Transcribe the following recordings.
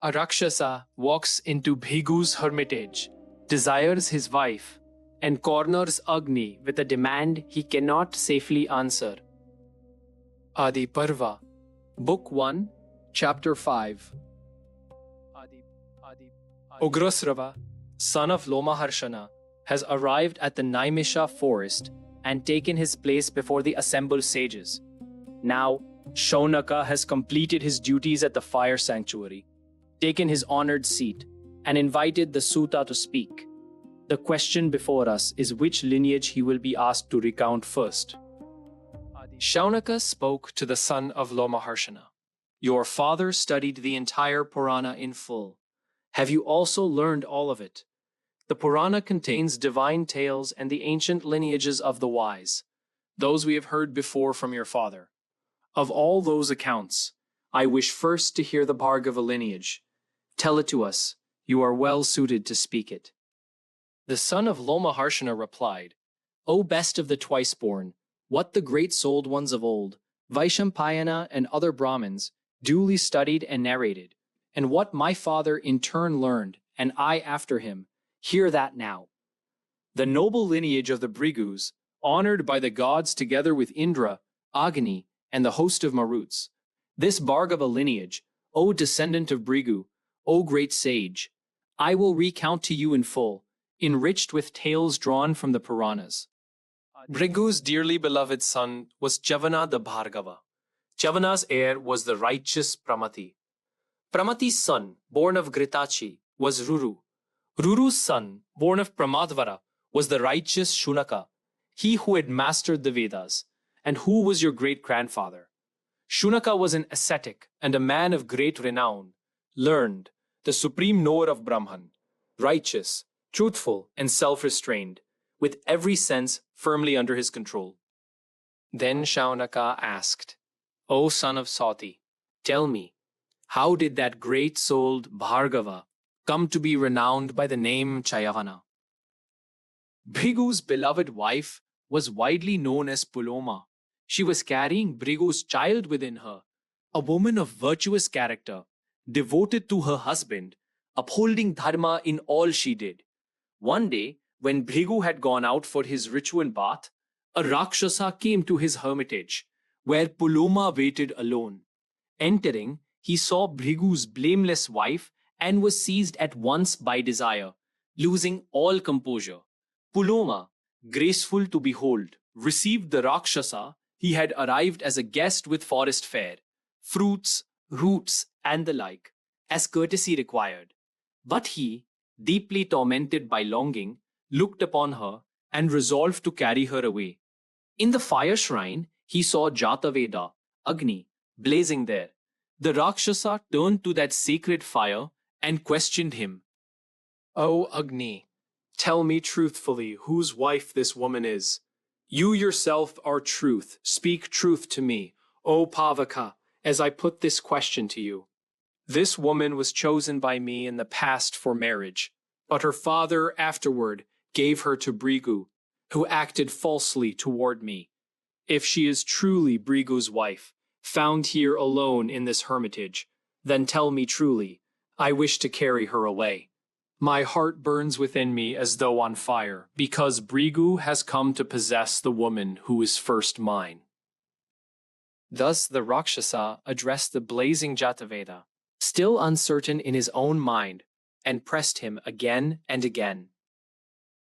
A Rakshasa walks into Bhrigu's hermitage, desires his wife, and corners Agni with a demand he cannot safely answer. Adi Parva, Book 1, Chapter 5. Ugraśravā, son of Lomaharṣaṇa, has arrived at the Naimisha forest and taken his place before the assembled sages. Now, Śaunaka has completed his duties at the fire sanctuary, taken his honored seat, and invited the Sutta to speak. The question before us is which lineage he will be asked to recount first. Śaunaka spoke to the son of Lomaharṣaṇa. Your father studied the entire Purana in full. Have you also learned all of it? The Purana contains divine tales and the ancient lineages of the wise, those we have heard before from your father. Of all those accounts, I wish first to hear the Bhārgava lineage. Tell it to us. You are well suited to speak it. The son of Lomaharṣaṇa replied, O best of the twice-born, what the great-souled ones of old, Vaishampayana and other Brahmins, duly studied and narrated, and what my father in turn learned, and I after him, hear that now. The noble lineage of the Bhrigus, honored by the gods together with Indra, Agni, and the host of Maruts. This Bhārgava lineage, O descendant of Bhrigu, O great sage, I will recount to you in full, enriched with tales drawn from the Puranas. Bhrigu's dearly beloved son was Cyavana the Bhārgava. Cyavana's heir was the righteous Pramati. Pramati's son, born of Ghritachi, was Ruru. Ruru's son, born of Pramadvara, was the righteous Śunaka, he who had mastered the Vedas. And who was your great-grandfather? Śunaka was an ascetic and a man of great renown, learned, the supreme knower of Brahman, righteous, truthful, and self-restrained, with every sense firmly under his control. Then Shaunaka asked, O son of Sati, tell me, how did that great-souled Bhārgava come to be renowned by the name Cyavana? Bhrigu's beloved wife was widely known as Puloma. She was carrying Bhrigu's child within her, a woman of virtuous character, devoted to her husband, upholding dharma in all she did. One day, when Bhrigu had gone out for his ritual bath, a Rakshasa came to his hermitage, where Puloma waited alone. Entering, he saw Bhrigu's blameless wife and was seized at once by desire, losing all composure. Puloma, graceful to behold, received the Rakshasa. He had arrived as a guest with forest fare, fruits, roots, and the like, as courtesy required. But he, deeply tormented by longing, looked upon her and resolved to carry her away. In the fire shrine, he saw Jataveda, Agni, blazing there. The Rakshasa turned to that sacred fire and questioned him. O Agni, tell me truthfully whose wife this woman is. You yourself are truth. Speak truth to me, O Pavaka, as I put this question to you. This woman was chosen by me in the past for marriage, but her father afterward gave her to Bhrigu, who acted falsely toward me. If she is truly Bhrigu's wife, found here alone in this hermitage, then tell me truly, I wish to carry her away. My heart burns within me as though on fire, because Bhrigu has come to possess the woman who is first mine. Thus the Rakshasa addressed the blazing Jataveda, still uncertain in his own mind, and pressed him again and again.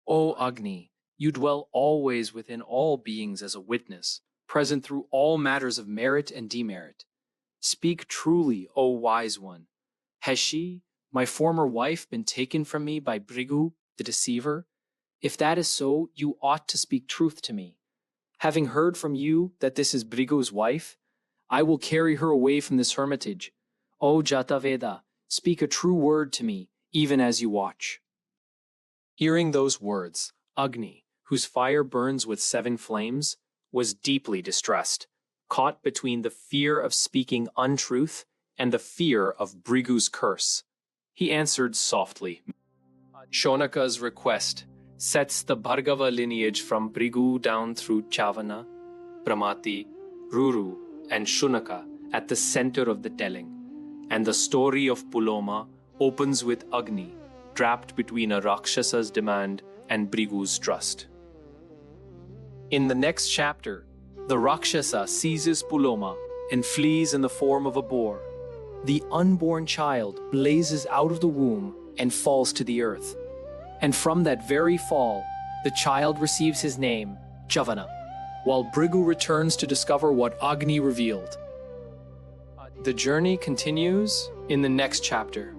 O Agni, you dwell always within all beings as a witness, present through all matters of merit and demerit. Speak truly, O wise one. Has she, my former wife, been taken from me by Bhrigu, the deceiver? If that is so, you ought to speak truth to me. Having heard from you that this is Bhrigu's wife, I will carry her away from this hermitage. O Jataveda, speak a true word to me, even as you watch. Hearing those words, Agni, whose fire burns with 7 flames, was deeply distressed, caught between the fear of speaking untruth and the fear of Bhrigu's curse. He answered softly. Śaunaka's request sets the Bhārgava lineage from Bhrigu down through Cyavana, Pramati, Ruru, and Śunaka at the center of the telling. And the story of Puloma opens with Agni, trapped between a Rakṣasa's demand and Bhṛgu's trust. In the next chapter, the Rakshasa seizes Puloma and flees in the form of a boar. The unborn child blazes out of the womb and falls to the earth. And from that very fall, the child receives his name, Cyavana, while Bhṛgu returns to discover what Agni revealed. The journey continues in the next chapter.